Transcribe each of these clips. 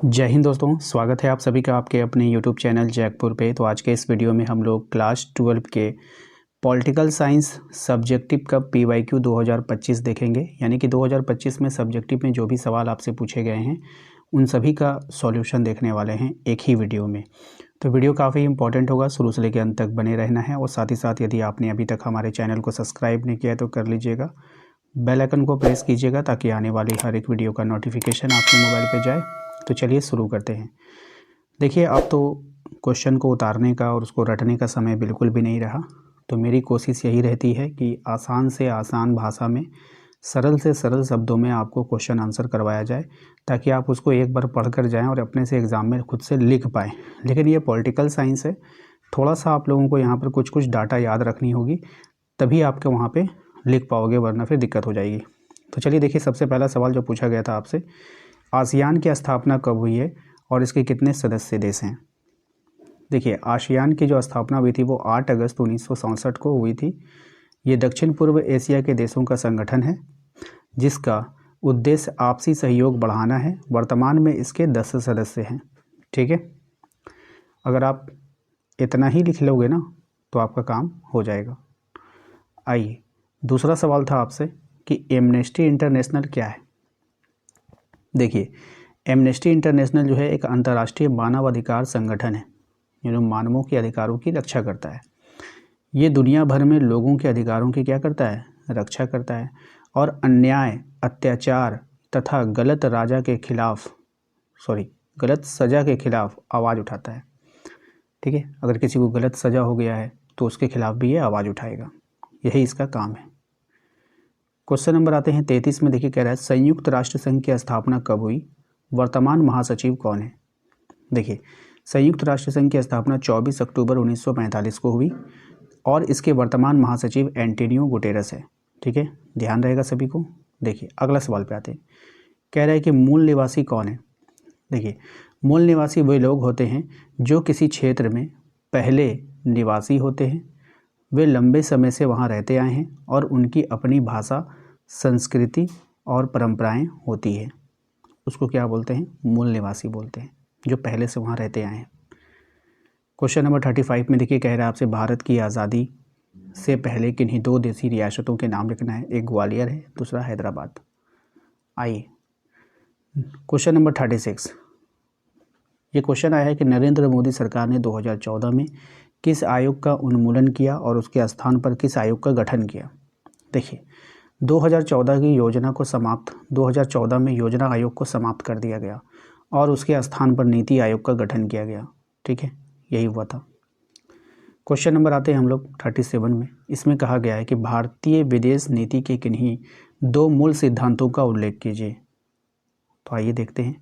जय हिंद दोस्तों, स्वागत है आप सभी का आपके अपने YouTube चैनल जैकपुर पे। तो आज के इस वीडियो में हम लोग क्लास 12 के पॉलिटिकल साइंस सब्जेक्टिव का PYQ 2025 देखेंगे। यानी कि 2025 में सब्जेक्टिव में जो भी सवाल आपसे पूछे गए हैं उन सभी का सॉल्यूशन देखने वाले हैं एक ही वीडियो में। तो वीडियो काफ़ी इंपॉर्टेंट होगा, शुरू से लेकर अंत तक बने रहना है। और साथ ही साथ यदि आपने अभी तक हमारे चैनल को सब्सक्राइब नहीं किया है तो कर लीजिएगा, बेल आइकन को प्रेस कीजिएगा ताकि आने वाली हर एक वीडियो का नोटिफिकेशन आपके मोबाइल पे जाए। तो चलिए शुरू करते हैं। देखिए, अब तो क्वेश्चन को उतारने का और उसको रटने का समय बिल्कुल भी नहीं रहा। तो मेरी कोशिश यही रहती है कि आसान से आसान भाषा में, सरल से सरल शब्दों में आपको क्वेश्चन आंसर करवाया जाए ताकि आप उसको एक बार पढ़ कर जाएँ और अपने से एग्ज़ाम में खुद से लिख पाएँ। लेकिन ये पॉलिटिकल साइंस है, थोड़ा सा आप लोगों को यहाँ पर कुछ कुछ डाटा याद रखनी होगी, तभी आपके वहाँ पे लिख पाओगे, वरना फिर दिक्कत हो जाएगी। तो चलिए देखिए, सबसे पहला सवाल जो पूछा गया था आपसे, आसियान की स्थापना कब हुई है और इसके कितने सदस्य देश हैं। देखिए, आसियान की जो स्थापना हुई थी वो 8 अगस्त 1967 को हुई थी। ये दक्षिण पूर्व एशिया के देशों का संगठन है जिसका उद्देश्य आपसी सहयोग बढ़ाना है। वर्तमान में इसके 10 सदस्य हैं। ठीक है, अगर आप इतना ही लिख लोगे ना तो आपका काम हो जाएगा। आइए, दूसरा सवाल था आपसे कि एमनेस्टी इंटरनेशनल क्या है। देखिए, एमनेस्टी इंटरनेशनल जो है एक अंतर्राष्ट्रीय मानव अधिकार संगठन है, ये जो मानवों के अधिकारों की रक्षा करता है। ये दुनिया भर में लोगों के अधिकारों की क्या करता है, रक्षा करता है और अन्याय, अत्याचार तथा गलत सज़ा के खिलाफ आवाज़ उठाता है। ठीक है, अगर किसी को गलत सज़ा हो गया है तो उसके खिलाफ भी ये आवाज़ उठाएगा, यही इसका काम है। क्वेश्चन नंबर आते हैं 33 में। देखिए, कह रहा है संयुक्त राष्ट्र संघ की स्थापना कब हुई, वर्तमान महासचिव कौन है। देखिए, संयुक्त राष्ट्र संघ की स्थापना 24 अक्टूबर 1945 को हुई और इसके वर्तमान महासचिव एंटोनियो गुटेरस है। ठीक है, ध्यान रहेगा सभी को। देखिए, अगला सवाल पे आते हैं। कह रहा है कि मूल निवासी कौन है। देखिए, मूल निवासी वे लोग होते हैं जो किसी क्षेत्र में पहले निवासी होते हैं, वे लंबे समय से वहाँ रहते आए हैं और उनकी अपनी भाषा, संस्कृति और परंपराएं होती है। उसको क्या बोलते हैं, मूल निवासी बोलते हैं, जो पहले से वहाँ रहते आए हैं। क्वेश्चन नंबर 35 में देखिए, कह रहा है आपसे भारत की आज़ादी से पहले किन्हीं 2 देसी रियासतों के नाम लिखना है। एक ग्वालियर है, दूसरा हैदराबाद। आइए, क्वेश्चन नंबर 36। ये क्वेश्चन आया है कि नरेंद्र मोदी सरकार ने 2014 में किस आयोग का उन्मूलन किया और उसके स्थान पर किस आयोग का गठन किया। देखिए, 2014 में योजना आयोग को समाप्त कर दिया गया और उसके स्थान पर नीति आयोग का गठन किया गया। ठीक है, यही हुआ था। क्वेश्चन नंबर आते हैं हम लोग 37 में। इसमें कहा गया है कि भारतीय विदेश नीति के किन्हीं 2 मूल सिद्धांतों का उल्लेख कीजिए। तो आइए देखते हैं।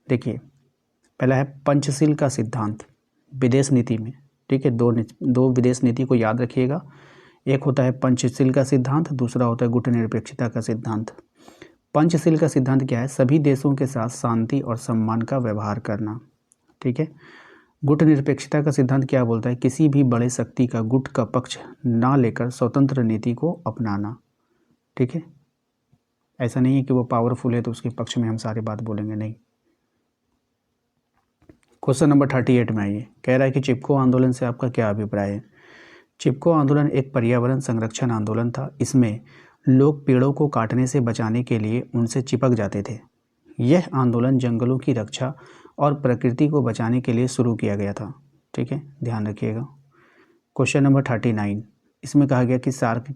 देखिए, पहला है पंचशील का सिद्धांत विदेश नीति में। ठीक है, दो विदेश नीति को याद रखिएगा। एक होता है पंचशील का सिद्धांत, दूसरा होता है गुटनिरपेक्षता का सिद्धांत। पंचशील का सिद्धांत क्या है, सभी देशों के साथ शांति और सम्मान का व्यवहार करना। ठीक है, गुटनिरपेक्षता का सिद्धांत क्या बोलता है, किसी भी बड़े शक्ति का गुट का पक्ष ना लेकर स्वतंत्र नीति को अपनाना। ठीक है, ऐसा नहीं है कि वो पावरफुल है तो उसके पक्ष में हम सारी बात बोलेंगे, नहीं। क्वेश्चन नंबर 38 में आइए। कह रहा है कि चिपको आंदोलन से आपका क्या अभिप्राय है। चिपको आंदोलन एक पर्यावरण संरक्षण आंदोलन था। इसमें लोग पेड़ों को काटने से बचाने के लिए उनसे चिपक जाते थे। यह आंदोलन जंगलों की रक्षा और प्रकृति को बचाने के लिए शुरू किया गया था। ठीक है, ध्यान रखिएगा। Question number 39। इसमें कहा गया कि सार्क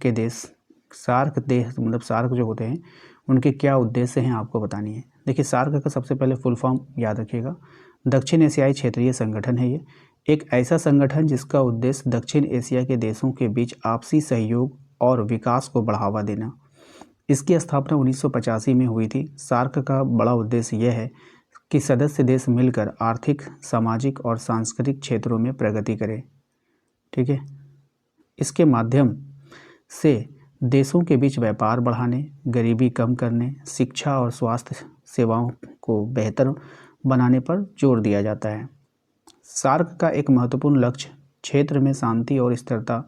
देश मतलब सार्क जो होते हैं उनके क्या उद्देश्य हैं आपको बतानी है। देखिए, सार्क का सबसे पहले फुल फॉर्म याद रखिएगा। दक्षिण एशियाई क्षेत्रीय संगठन है। ये एक ऐसा संगठन जिसका उद्देश्य दक्षिण एशिया के देशों के बीच आपसी सहयोग और विकास को बढ़ावा देना। इसकी स्थापना 1985 में हुई थी। सार्क का बड़ा उद्देश्य यह है कि सदस्य देश मिलकर आर्थिक, सामाजिक और सांस्कृतिक क्षेत्रों में प्रगति करें। ठीक है, इसके माध्यम से देशों के बीच व्यापार बढ़ाने, गरीबी कम करने, शिक्षा और स्वास्थ्य सेवाओं को बेहतर बनाने पर जोर दिया जाता है। सार्क का एक महत्वपूर्ण लक्ष्य क्षेत्र में शांति और स्थिरता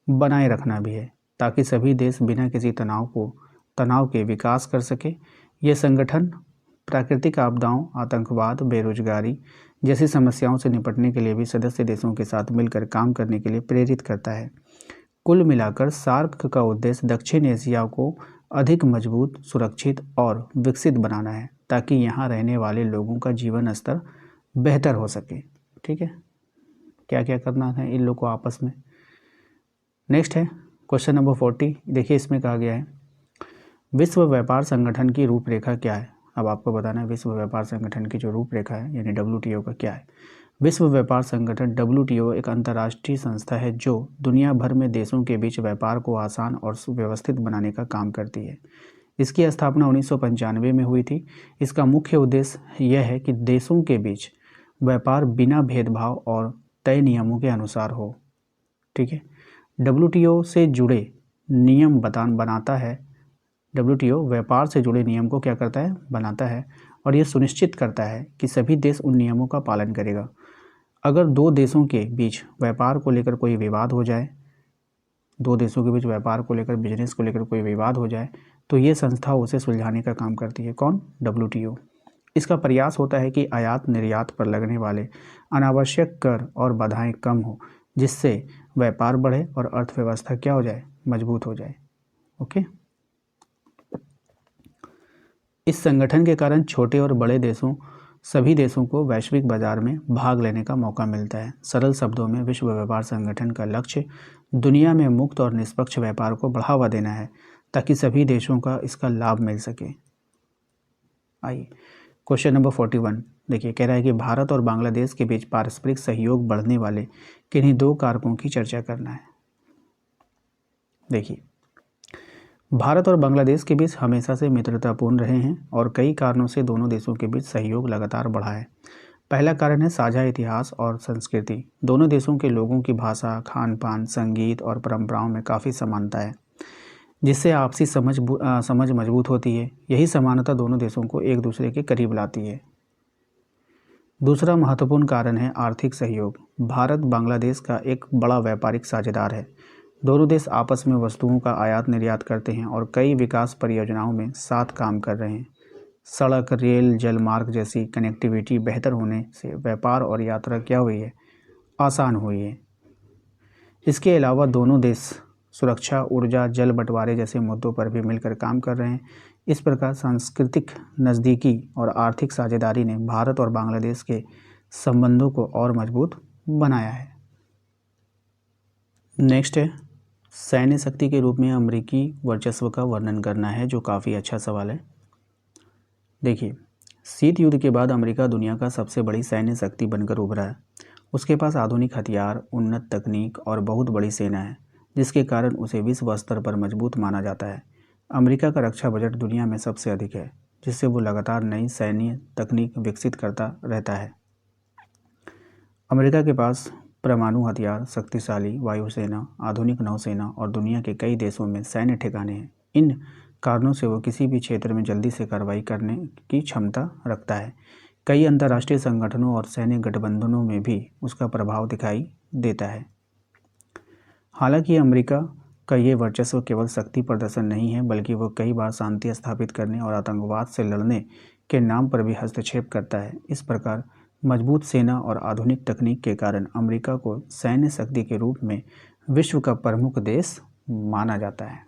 बनाए रखना भी है ताकि सभी देश बिना किसी तनाव के विकास कर सके। यह संगठन प्राकृतिक आपदाओं, आतंकवाद, बेरोजगारी जैसी समस्याओं से निपटने के लिए भी सदस्य देशों के साथ मिलकर काम करने के लिए प्रेरित करता है। कुल मिलाकर सार्क का उद्देश्य दक्षिण एशिया को अधिक मजबूत, सुरक्षित और विकसित बनाना है, ताकि यहाँ रहने वाले लोगों का जीवन स्तर बेहतर हो सके। ठीक है, क्या क्या करना है इन लोगों को आपस में। नेक्स्ट है क्वेश्चन नंबर 40। देखिए इसमें कहा गया है विश्व व्यापार संगठन की रूपरेखा क्या है। अब आपको बताना है विश्व व्यापार संगठन की जो रूपरेखा है यानी WTO का क्या है। विश्व व्यापार संगठन WTO एक अंतर्राष्ट्रीय संस्था है जो दुनिया भर में देशों के बीच व्यापार को आसान और सुव्यवस्थित बनाने का काम करती है। इसकी स्थापना 1995 में हुई थी। इसका मुख्य उद्देश्य यह है कि देशों के बीच व्यापार बिना भेदभाव और तय नियमों के अनुसार हो। ठीक है, WTO से जुड़े नियम बनाता है। WTO व्यापार से जुड़े नियम को क्या करता है, बनाता है, और यह सुनिश्चित करता है कि सभी देश उन नियमों का पालन करेगा। अगर दो देशों के बीच व्यापार को लेकर कोई विवाद हो जाए, दो देशों के बीच व्यापार को लेकर, बिजनेस को लेकर कोई विवाद हो जाए, तो ये संस्था उसे सुलझाने का काम करती है। कौन? WTO। इसका प्रयास होता है कि आयात निर्यात पर लगने वाले अनावश्यक कर और बाधाएं कम हो, जिससे व्यापार बढ़े और अर्थव्यवस्था क्या हो जाए, मजबूत हो जाए। ओके, इस संगठन के कारण छोटे और बड़े देशों, सभी देशों को वैश्विक बाजार में भाग लेने का मौका मिलता है। सरल शब्दों में विश्व व्यापार संगठन का लक्ष्य दुनिया में मुक्त और निष्पक्ष व्यापार को बढ़ावा देना है, ताकि सभी देशों का इसका लाभ मिल सके। आइए क्वेश्चन नंबर 41। देखिए कह रहा है कि भारत और बांग्लादेश के बीच पारस्परिक सहयोग बढ़ने वाले किन्हीं दो कारकों की चर्चा करना है। देखिए भारत और बांग्लादेश के बीच हमेशा से मित्रतापूर्ण रहे हैं और कई कारणों से दोनों देशों के बीच सहयोग लगातार बढ़ा है। पहला कारण है साझा इतिहास और संस्कृति। दोनों देशों के लोगों की भाषा, खान पान, संगीत और परंपराओं में काफ़ी समानता है, जिससे आपसी समझ मजबूत होती है। यही समानता दोनों देशों को एक दूसरे के करीब लाती है। दूसरा महत्वपूर्ण कारण है आर्थिक सहयोग। भारत बांग्लादेश का एक बड़ा व्यापारिक साझेदार है। दोनों देश आपस में वस्तुओं का आयात निर्यात करते हैं और कई विकास परियोजनाओं में साथ काम कर रहे हैं। सड़क, रेल, जलमार्ग जैसी कनेक्टिविटी बेहतर होने से व्यापार और यात्रा क्या हुई है, आसान हुई है। इसके अलावा दोनों देश सुरक्षा, ऊर्जा, जल बंटवारे जैसे मुद्दों पर भी मिलकर काम कर रहे हैं। इस प्रकार सांस्कृतिक नज़दीकी और आर्थिक साझेदारी ने भारत और बांग्लादेश के संबंधों को और मजबूत बनाया है। नेक्स्ट है सैन्य शक्ति के रूप में अमेरिकी वर्चस्व का वर्णन करना है, जो काफ़ी अच्छा सवाल है। देखिए शीत युद्ध के बाद अमेरिका दुनिया का सबसे बड़ी सैन्य शक्ति बनकर उभरा है। उसके पास आधुनिक हथियार, उन्नत तकनीक और बहुत बड़ी सेना है, जिसके कारण उसे विश्व स्तर पर मजबूत माना जाता है। अमेरिका का रक्षा बजट दुनिया में सबसे अधिक है, जिससे वो लगातार नई सैन्य तकनीक विकसित करता रहता है। अमेरिका के पास परमाणु हथियार, शक्तिशाली वायुसेना, आधुनिक नौसेना और दुनिया के कई देशों में सैन्य ठिकाने हैं। इन कारणों से वो किसी भी क्षेत्र में जल्दी से कार्रवाई करने की क्षमता रखता है। कई अंतर्राष्ट्रीय संगठनों और सैन्य गठबंधनों में भी उसका प्रभाव दिखाई देता है। हालांकि अमेरिका का ये वर्चस्व केवल शक्ति प्रदर्शन नहीं है, बल्कि वो कई बार शांति स्थापित करने और आतंकवाद से लड़ने के नाम पर भी हस्तक्षेप करता है। इस प्रकार मजबूत सेना और आधुनिक तकनीक के कारण अमेरिका को सैन्य शक्ति के रूप में विश्व का प्रमुख देश माना जाता है।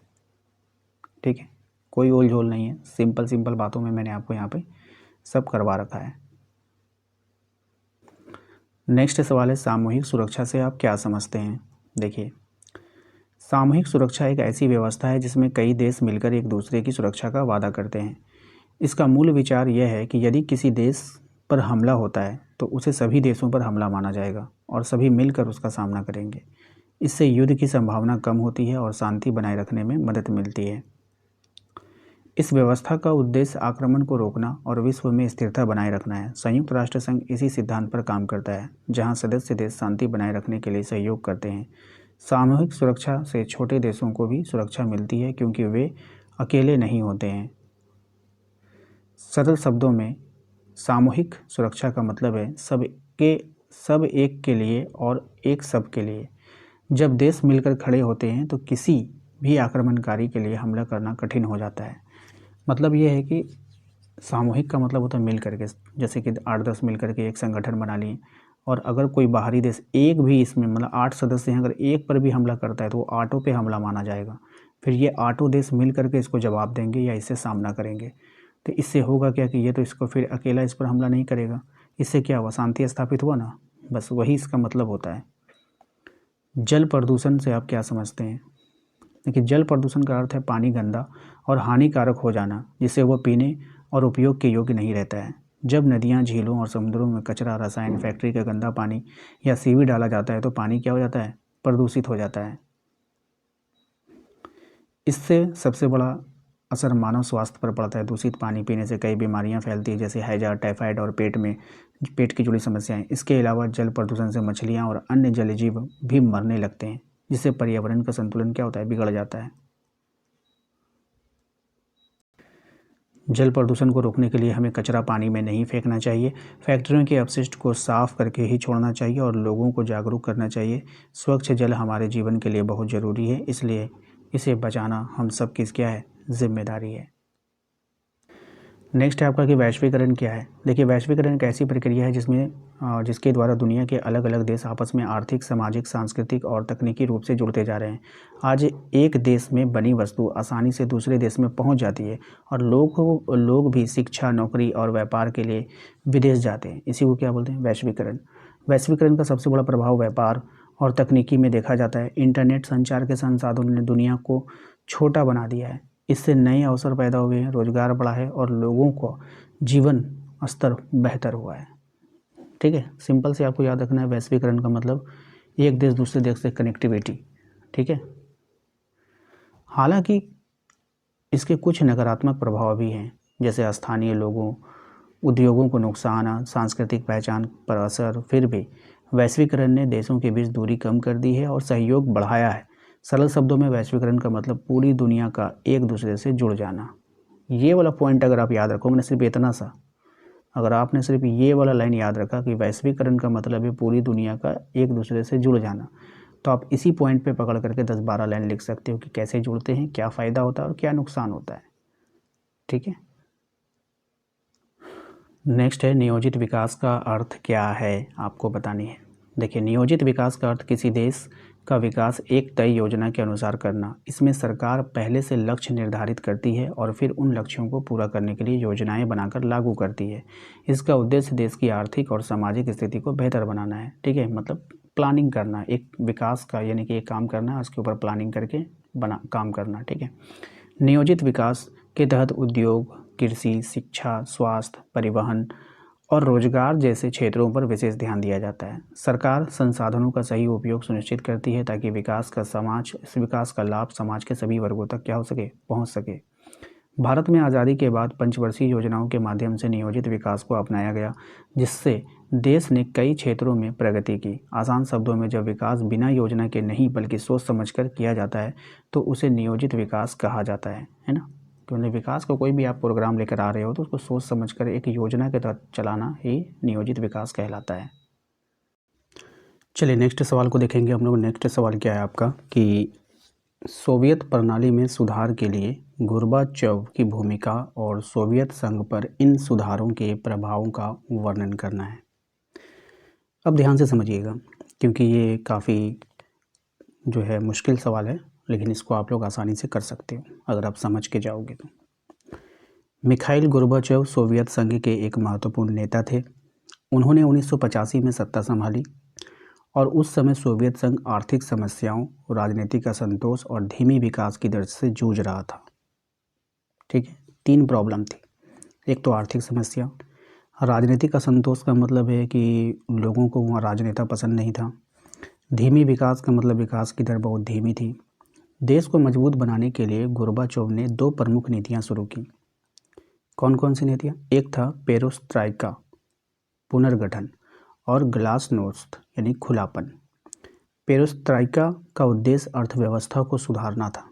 ठीक है, कोई ओल झोल नहीं है, सिंपल बातों में मैंने आपको यहाँ पे सब करवा रखा है। नेक्स्ट सवाल है सामूहिक सुरक्षा से आप क्या समझते हैं। देखिए सामूहिक सुरक्षा एक ऐसी व्यवस्था है जिसमें कई देश मिलकर एक दूसरे की सुरक्षा का वादा करते हैं। इसका मूल विचार यह है कि यदि किसी देश पर हमला होता है तो उसे सभी देशों पर हमला माना जाएगा और सभी मिलकर उसका सामना करेंगे। इससे युद्ध की संभावना कम होती है और शांति बनाए रखने में मदद मिलती है। इस व्यवस्था का उद्देश्य आक्रमण को रोकना और विश्व में स्थिरता बनाए रखना है। संयुक्त राष्ट्र संघ इसी सिद्धांत पर काम करता है, जहां सदस्य देश शांति बनाए रखने के लिए सहयोग करते हैं। सामूहिक सुरक्षा से छोटे देशों को भी सुरक्षा मिलती है, क्योंकि वे अकेले नहीं होते हैं। सरल शब्दों में सामूहिक सुरक्षा का मतलब है सब एक के लिए और एक सब के लिए। जब देश मिलकर खड़े होते हैं तो किसी भी आक्रमणकारी के लिए हमला करना कठिन हो जाता है। मतलब ये है कि सामूहिक का मतलब होता है मिल करके, जैसे कि 8-10 मिल करके एक संगठन बना लिए, और अगर कोई बाहरी देश एक भी इसमें मतलब 8 सदस्य हैं, अगर एक पर भी हमला करता है तो वो आठों पे हमला माना जाएगा। फिर ये आठों देश मिल करके इसको जवाब देंगे या इससे सामना करेंगे। तो इससे होगा क्या कि ये तो इसको फिर अकेला इस पर हमला नहीं करेगा। इससे क्या हुआ, शांति स्थापित हुआ ना, बस वही इसका मतलब होता है। जल प्रदूषण से आप क्या समझते हैं? देखिए, जल प्रदूषण का अर्थ है पानी गंदा और हानिकारक हो जाना, जिससे वह पीने और उपयोग के योग्य नहीं रहता है। जब नदियाँ, झीलों और समुद्रों में कचरा, रसायन, फैक्ट्री का गंदा पानी या सीवेज डाला जाता है तो पानी क्या हो जाता है, प्रदूषित हो जाता है। इससे सबसे बड़ा असर मानव स्वास्थ्य पर पड़ता है। दूषित पानी पीने से कई बीमारियां फैलती हैं, जैसे हैजा, टाइफाइड और पेट की जुड़ी समस्याएं। इसके अलावा जल प्रदूषण से मछलियां और अन्य जलीय जीव भी मरने लगते हैं, जिससे पर्यावरण का संतुलन क्या होता है, बिगड़ जाता है। जल प्रदूषण को रोकने के लिए हमें कचरा पानी में नहीं फेंकना चाहिए, फैक्ट्रियों के अपशिष्ट को साफ करके ही छोड़ना चाहिए और लोगों को जागरूक करना चाहिए। स्वच्छ जल हमारे जीवन के लिए बहुत ज़रूरी है, इसलिए इसे बचाना हम सबकी क्या है, जिम्मेदारी है। नेक्स्ट है आपका कि वैश्वीकरण क्या है। देखिए, वैश्वीकरण एक ऐसी प्रक्रिया है जिसके द्वारा दुनिया के अलग अलग देश आपस में आर्थिक, सामाजिक, सांस्कृतिक और तकनीकी रूप से जुड़ते जा रहे हैं। आज एक देश में बनी वस्तु आसानी से दूसरे देश में पहुंच जाती है और लोग भी शिक्षा, नौकरी और व्यापार के लिए विदेश जाते हैं। इसी को क्या बोलते हैं, वैश्वीकरण। वैश्वीकरण का सबसे बड़ा प्रभाव व्यापार और तकनीकी में देखा जाता है। इंटरनेट संचार के संसाधनों ने दुनिया को छोटा बना दिया है। इससे नए अवसर पैदा हुए हैं, रोजगार बढ़ा है और लोगों को जीवन स्तर बेहतर हुआ है। ठीक है, सिंपल से आपको याद रखना है, वैश्वीकरण का मतलब एक देश दूसरे देश से कनेक्टिविटी। ठीक है, हालांकि इसके कुछ नकारात्मक प्रभाव भी हैं, जैसे स्थानीय लोगों, उद्योगों को नुकसान, सांस्कृतिक पहचान पर असर। फिर भी वैश्वीकरण ने देशों के बीच दूरी कम कर दी है और सहयोग बढ़ाया है। सरल शब्दों में वैश्वीकरण का मतलब पूरी दुनिया का एक दूसरे से जुड़ जाना। ये वाला पॉइंट अगर आप याद रखोगे ना, सिर्फ इतना सा, अगर आपने सिर्फ ये वाला लाइन याद रखा कि वैश्वीकरण का मतलब है पूरी दुनिया का एक दूसरे से जुड़ जाना, तो आप इसी पॉइंट पे पकड़ करके 10-12 लाइन लिख सकते हो कि कैसे जुड़ते हैं, क्या फ़ायदा होता है और क्या नुकसान होता है। ठीक है, नेक्स्ट है नियोजित विकास का अर्थ क्या है, आपको बतानी है। देखिए, नियोजित विकास का अर्थ किसी देश का विकास एक तय योजना के अनुसार करना। इसमें सरकार पहले से लक्ष्य निर्धारित करती है और फिर उन लक्ष्यों को पूरा करने के लिए योजनाएं बनाकर लागू करती है। इसका उद्देश्य देश की आर्थिक और सामाजिक स्थिति को बेहतर बनाना है। ठीक है, मतलब प्लानिंग करना, एक विकास का यानी कि एक काम करना, उसके ऊपर प्लानिंग करके काम करना। ठीक है, नियोजित विकास के तहत उद्योग, कृषि, शिक्षा, स्वास्थ्य, परिवहन और रोजगार जैसे क्षेत्रों पर विशेष ध्यान दिया जाता है। सरकार संसाधनों का सही उपयोग सुनिश्चित करती है ताकि विकास का लाभ समाज के सभी वर्गों तक क्या हो सके, पहुंच सके। भारत में आज़ादी के बाद पंचवर्षीय योजनाओं के माध्यम से नियोजित विकास को अपनाया गया, जिससे देश ने कई क्षेत्रों में प्रगति की। आसान शब्दों में, जब विकास बिना योजना के नहीं बल्कि सोच समझकर किया जाता है तो उसे नियोजित विकास कहा जाता है ना। क्योंकि विकास का कोई भी आप प्रोग्राम लेकर आ रहे हो तो उसको सोच समझकर एक योजना के तहत चलाना ही नियोजित विकास कहलाता है। चलिए नेक्स्ट सवाल को देखेंगे हम लोग। नेक्स्ट सवाल क्या है आपका कि सोवियत प्रणाली में सुधार के लिए गोर्बाचोव की भूमिका और सोवियत संघ पर इन सुधारों के प्रभावों का वर्णन करना है। अब ध्यान से समझिएगा, क्योंकि ये काफ़ी जो है मुश्किल सवाल है, लेकिन इसको आप लोग आसानी से कर सकते हो अगर आप समझ के जाओगे तो। मिखाइल गोर्बाचोव सोवियत संघ के एक महत्वपूर्ण नेता थे। उन्होंने 1985 में सत्ता संभाली और उस समय सोवियत संघ आर्थिक समस्याओं, राजनीतिक असंतोष और धीमी विकास की दर से जूझ रहा था। ठीक है, 3 प्रॉब्लम थी। एक तो आर्थिक समस्या, राजनीतिक असंतोष का मतलब है कि लोगों को वहाँ राजनेता पसंद नहीं था। धीमी विकास का मतलब विकास की दर बहुत धीमी थी। देश को मजबूत बनाने के लिए गोर्बाचोव ने 2 प्रमुख नीतियाँ शुरू की। कौन कौन सी नीतियाँ? एक था पेरोस्ट्राइका, पुनर्गठन, और ग्लासनोस्ट यानी खुलापन। पेरोस्ट्राइका का उद्देश्य अर्थव्यवस्था को सुधारना था।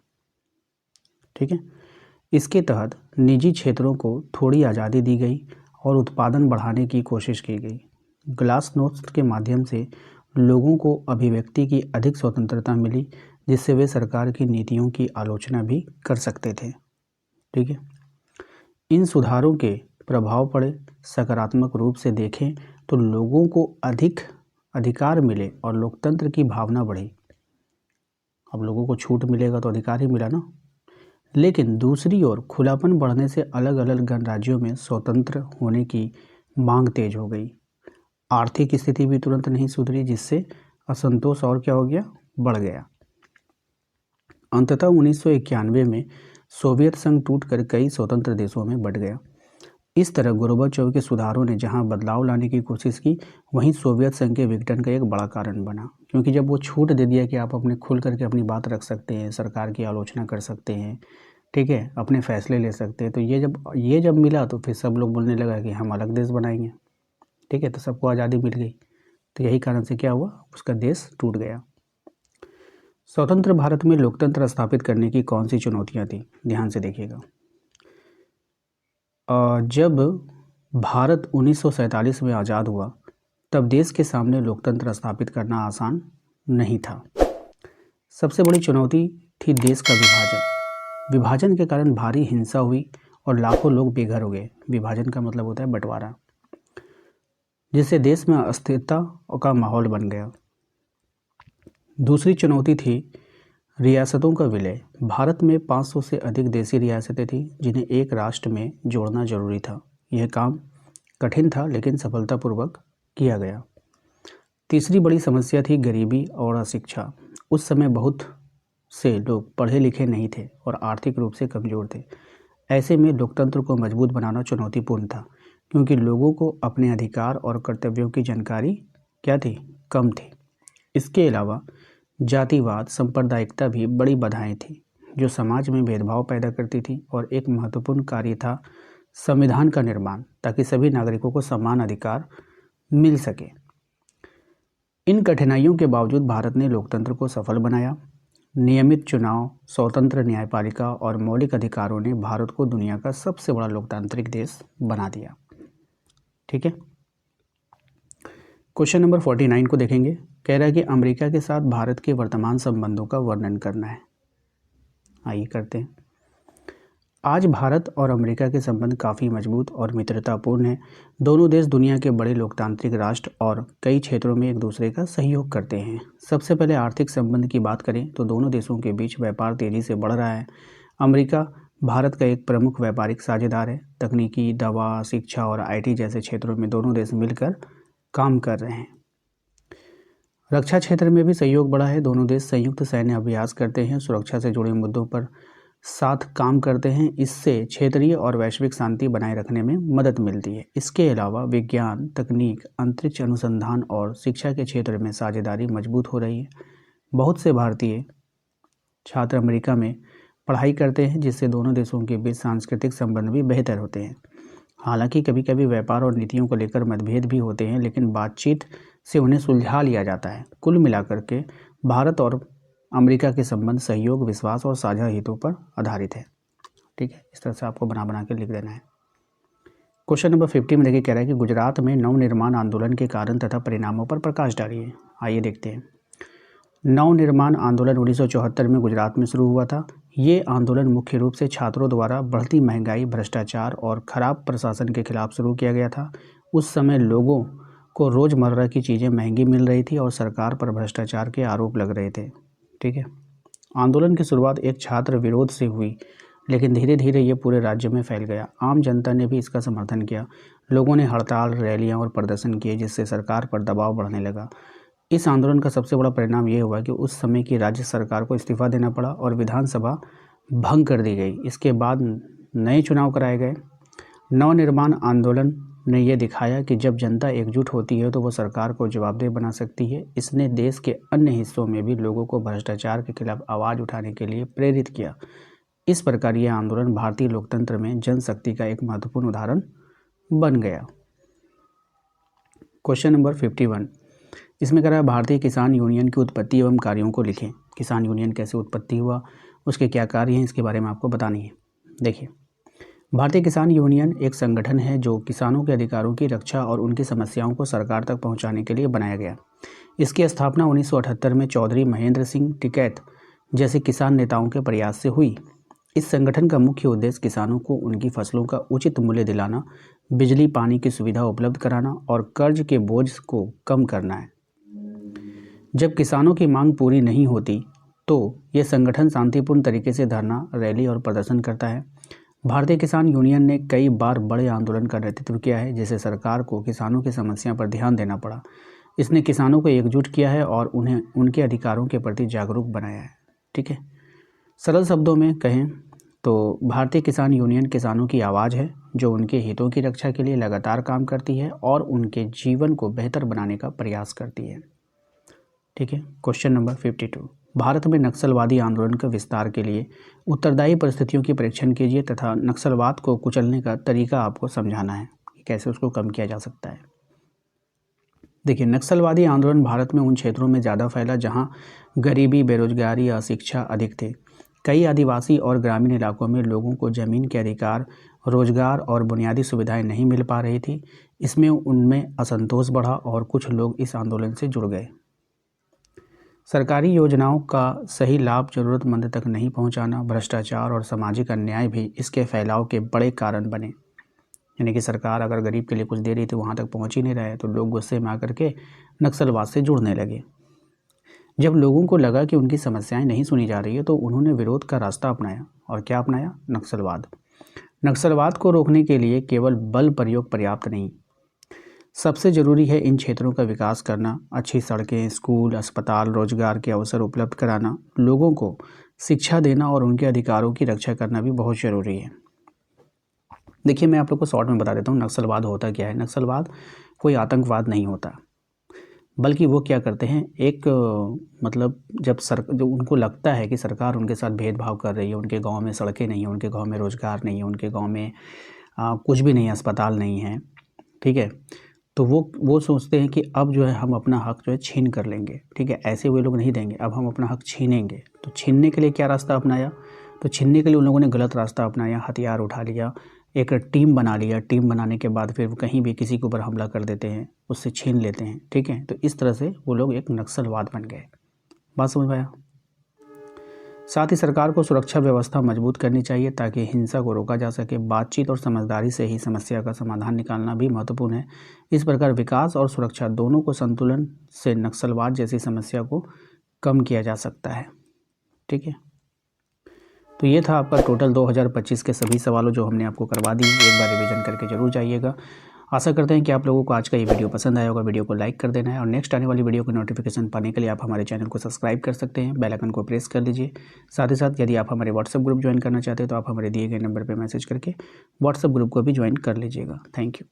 ठीक है, इसके तहत निजी क्षेत्रों को थोड़ी आज़ादी दी गई और उत्पादन बढ़ाने की कोशिश की गई। ग्लासनोस्ट के माध्यम से लोगों को अभिव्यक्ति की अधिक स्वतंत्रता मिली, जिससे वे सरकार की नीतियों की आलोचना भी कर सकते थे। ठीक है, इन सुधारों के प्रभाव पड़े, सकारात्मक रूप से देखें तो लोगों को अधिक अधिकार मिले और लोकतंत्र की भावना बढ़े। अब लोगों को छूट मिलेगा तो अधिकार ही मिला ना। लेकिन दूसरी ओर खुलापन बढ़ने से अलग अलग गणराज्यों में स्वतंत्र होने की मांग तेज हो गई। आर्थिक स्थिति भी तुरंत नहीं सुधरी, जिससे असंतोष और क्या हो गया, बढ़ गया। अंततः 1991 में सोवियत संघ टूटकर कई स्वतंत्र देशों में बंट गया। इस तरह गोर्बाचोव के सुधारों ने जहां बदलाव लाने की कोशिश की, वहीं सोवियत संघ के विघटन का एक बड़ा कारण बना। क्योंकि जब वो छूट दे दिया कि आप अपने खुल करके अपनी बात रख सकते हैं, सरकार की आलोचना कर सकते हैं, ठीक है, अपने फैसले ले सकते हैं, तो ये जब मिला तो फिर सब लोग बोलने लगा कि हम अलग देश बनाएंगे। ठीक है, तो सबको आज़ादी मिल गई। तो यही कारण से क्या हुआ, उसका देश टूट गया। स्वतंत्र भारत में लोकतंत्र स्थापित करने की कौन सी चुनौतियां थी, ध्यान से देखिएगा। जब भारत 1947 में आज़ाद हुआ, तब देश के सामने लोकतंत्र स्थापित करना आसान नहीं था। सबसे बड़ी चुनौती थी देश का विभाजन। विभाजन के कारण भारी हिंसा हुई और लाखों लोग बेघर हो गए। विभाजन का मतलब होता है बंटवारा, जिससे देश में अस्थिरता का माहौल बन गया। दूसरी चुनौती थी रियासतों का विलय। भारत में 500 से अधिक देशी रियासतें थीं, जिन्हें एक राष्ट्र में जोड़ना जरूरी था। यह काम कठिन था, लेकिन सफलतापूर्वक किया गया। तीसरी बड़ी समस्या थी गरीबी और अशिक्षा। उस समय बहुत से लोग पढ़े लिखे नहीं थे और आर्थिक रूप से कमज़ोर थे। ऐसे में लोकतंत्र को मजबूत बनाना चुनौतीपूर्ण था, क्योंकि लोगों को अपने अधिकार और कर्तव्यों की जानकारी क्या थी, कम थी। इसके अलावा जातिवाद, सांप्रदायिकता भी बड़ी बाधाएं थीं, जो समाज में भेदभाव पैदा करती थी। और एक महत्वपूर्ण कार्य था संविधान का निर्माण, ताकि सभी नागरिकों को समान अधिकार मिल सके। इन कठिनाइयों के बावजूद भारत ने लोकतंत्र को सफल बनाया। नियमित चुनाव, स्वतंत्र न्यायपालिका और मौलिक अधिकारों ने भारत को दुनिया का सबसे बड़ा लोकतांत्रिक देश बना दिया। ठीक है, क्वेश्चन नंबर 49 को देखेंगे। कह रहा है कि अमेरिका के साथ भारत के वर्तमान संबंधों का वर्णन करना है। आइए करते हैं। आज भारत और अमेरिका के संबंध काफ़ी मजबूत और मित्रतापूर्ण हैं। दोनों देश दुनिया के बड़े लोकतांत्रिक राष्ट्र और कई क्षेत्रों में एक दूसरे का सहयोग करते हैं। सबसे पहले आर्थिक संबंध की बात करें तो दोनों देशों के बीच व्यापार तेज़ी से बढ़ रहा है। अमेरिका भारत का एक प्रमुख व्यापारिक साझेदार है। तकनीकी, दवा, शिक्षा और IT जैसे क्षेत्रों में दोनों देश मिलकर काम कर रहे हैं। रक्षा क्षेत्र में भी सहयोग बढ़ा है। दोनों देश संयुक्त सैन्य अभ्यास करते हैं, सुरक्षा से जुड़े मुद्दों पर साथ काम करते हैं। इससे क्षेत्रीय और वैश्विक शांति बनाए रखने में मदद मिलती है। इसके अलावा विज्ञान, तकनीक, अंतरिक्ष अनुसंधान और शिक्षा के क्षेत्र में साझेदारी मजबूत हो रही है। बहुत से भारतीय छात्र अमेरिका में पढ़ाई करते हैं, जिससे दोनों देशों के बीच सांस्कृतिक संबंध भी बेहतर होते हैं। हालांकि कभी कभी व्यापार और नीतियों को लेकर मतभेद भी होते हैं, लेकिन बातचीत से उन्हें सुलझा लिया जाता है। कुल मिलाकर के भारत और अमेरिका के संबंध सहयोग, विश्वास और साझा हितों पर आधारित है। ठीक है, इस तरह से आपको बना के लिख देना है। क्वेश्चन नंबर 50 में देखिए, कह रहा है कि गुजरात में नवनिर्माण आंदोलन के कारण तथा परिणामों पर प्रकाश डालिए। आइए देखते हैं। नवनिर्माण आंदोलन 1974 में गुजरात में शुरू हुआ था। ये आंदोलन मुख्य रूप से छात्रों द्वारा बढ़ती महंगाई, भ्रष्टाचार और खराब प्रशासन के खिलाफ शुरू किया गया था। उस समय लोगों को रोज़मर्रा की चीज़ें महंगी मिल रही थी और सरकार पर भ्रष्टाचार के आरोप लग रहे थे। ठीक है, आंदोलन की शुरुआत एक छात्र विरोध से हुई, लेकिन धीरे धीरे ये पूरे राज्य में फैल गया। आम जनता ने भी इसका समर्थन किया। लोगों ने हड़ताल, रैलियां और प्रदर्शन किए, जिससे सरकार पर दबाव बढ़ने लगा। इस आंदोलन का सबसे बड़ा परिणाम ये हुआ कि उस समय की राज्य सरकार को इस्तीफा देना पड़ा और विधानसभा भंग कर दी गई। इसके बाद नए चुनाव कराए गए। नवनिर्माण आंदोलन ने यह दिखाया कि जब जनता एकजुट होती है तो वो सरकार को जवाबदेह बना सकती है। इसने देश के अन्य हिस्सों में भी लोगों को भ्रष्टाचार के खिलाफ आवाज़ उठाने के लिए प्रेरित किया। इस प्रकार यह आंदोलन भारतीय लोकतंत्र में जनशक्ति का एक महत्वपूर्ण उदाहरण बन गया। क्वेश्चन नंबर 51, इसमें कह रहा है भारतीय किसान यूनियन की उत्पत्ति एवं कार्यों को लिखें। किसान यूनियन कैसे उत्पत्ति हुआ, उसके क्या कार्य हैं, इसके बारे में आपको बतानी है। देखिए, भारतीय किसान यूनियन एक संगठन है जो किसानों के अधिकारों की रक्षा और उनकी समस्याओं को सरकार तक पहुंचाने के लिए बनाया गया। इसकी स्थापना 1978 में चौधरी महेंद्र सिंह टिकैत जैसे किसान नेताओं के प्रयास से हुई। इस संगठन का मुख्य उद्देश्य किसानों को उनकी फसलों का उचित मूल्य दिलाना, बिजली पानी की सुविधा उपलब्ध कराना और कर्ज के बोझ को कम करना है। जब किसानों की मांग पूरी नहीं होती तो ये संगठन शांतिपूर्ण तरीके से धरना, रैली और प्रदर्शन करता है। भारतीय किसान यूनियन ने कई बार बड़े आंदोलन का नेतृत्व किया है, जिससे सरकार को किसानों की समस्या पर ध्यान देना पड़ा। इसने किसानों को एकजुट किया है और उन्हें उनके अधिकारों के प्रति जागरूक बनाया है। ठीक है, सरल शब्दों में कहें तो भारतीय किसान यूनियन किसानों की आवाज़ है, जो उनके हितों की रक्षा के लिए लगातार काम करती है और उनके जीवन को बेहतर बनाने का प्रयास करती है। ठीक है, क्वेश्चन नंबर 52, भारत में नक्सलवादी आंदोलन के विस्तार के लिए उत्तरदायी परिस्थितियों की परीक्षण कीजिए तथा नक्सलवाद को कुचलने का तरीका आपको समझाना है कि कैसे उसको कम किया जा सकता है। देखिए, नक्सलवादी आंदोलन भारत में उन क्षेत्रों में ज़्यादा फैला जहां गरीबी, बेरोजगारी, अशिक्षा अधिक थे। कई आदिवासी और ग्रामीण इलाकों में लोगों को ज़मीन के अधिकार, रोजगार और बुनियादी सुविधाएं नहीं मिल पा रही थी। इसमें उनमें असंतोष बढ़ा और कुछ लोग इस आंदोलन से जुड़ गए। सरकारी योजनाओं का सही लाभ जरूरतमंद तक नहीं पहुंचाना, भ्रष्टाचार और सामाजिक अन्याय भी इसके फैलाव के बड़े कारण बने। यानी कि सरकार अगर गरीब के लिए कुछ दे रही थी, वहाँ तक पहुँच ही नहीं रहे, तो लोग गुस्से में आकर के नक्सलवाद से जुड़ने लगे। जब लोगों को लगा कि उनकी समस्याएं नहीं सुनी जा रही है, तो उन्होंने विरोध का रास्ता अपनाया। और क्या अपनाया? नक्सलवाद। नक्सलवाद को रोकने के लिए केवल बल प्रयोग पर्याप्त नहीं, सबसे ज़रूरी है इन क्षेत्रों का विकास करना। अच्छी सड़कें, स्कूल, अस्पताल, रोजगार के अवसर उपलब्ध कराना, लोगों को शिक्षा देना और उनके अधिकारों की रक्षा करना भी बहुत ज़रूरी है। देखिए, मैं आप लोग को शॉर्ट में बता देता हूँ नक्सलवाद होता क्या है। नक्सलवाद कोई आतंकवाद नहीं होता, बल्कि वो क्या करते हैं, एक मतलब जब उनको लगता है कि सरकार उनके साथ भेदभाव कर रही है, उनके गांव में सड़कें नहीं है, उनके गांव में रोजगार नहीं है, उनके गांव में कुछ भी नहीं है, अस्पताल नहीं है, ठीक है, तो वो सोचते हैं कि अब जो है हम अपना हक जो है छीन कर लेंगे। ठीक है, ऐसे वे लोग नहीं देंगे, अब हम अपना हक छीनेंगे। तो छीनने के लिए क्या रास्ता अपनाया? तो छीनने के लिए उन लोगों ने गलत रास्ता अपनाया, हथियार उठा लिया, एक टीम बना लिया। टीम बनाने के बाद फिर कहीं भी किसी के ऊपर हमला कर देते हैं, उससे छीन लेते हैं। ठीक है, तो इस तरह से वो लोग एक नक्सलवाद बन गए। बात समझ में आया? साथ ही सरकार को सुरक्षा व्यवस्था मजबूत करनी चाहिए ताकि हिंसा को रोका जा सके। बातचीत और समझदारी से ही समस्या का समाधान निकालना भी महत्वपूर्ण है। इस प्रकार विकास और सुरक्षा दोनों को संतुलन से नक्सलवाद जैसी समस्या को कम किया जा सकता है। ठीक है, तो ये था आपका टोटल 2025 के सभी सवालों जो हमने आपको करवा दी। एक बार रिवीजन करके जरूर जाइएगा। आशा करते हैं कि आप लोगों को आज का ये वीडियो पसंद आया होगा। वीडियो को लाइक कर देना है और नेक्स्ट आने वाली वीडियो की नोटिफिकेशन पाने के लिए आप हमारे चैनल को सब्सक्राइब कर सकते हैं, बेल आइकन को प्रेस कर लीजिए। साथ ही साथ यदि आप हमारे व्हाट्सएप ग्रुप ज्वाइन करना चाहते हैं तो आप हमारे दिए गए नंबर पर मैसेज करके व्हाट्सएप ग्रुप को भी ज्वाइन कर लीजिएगा। Thank you.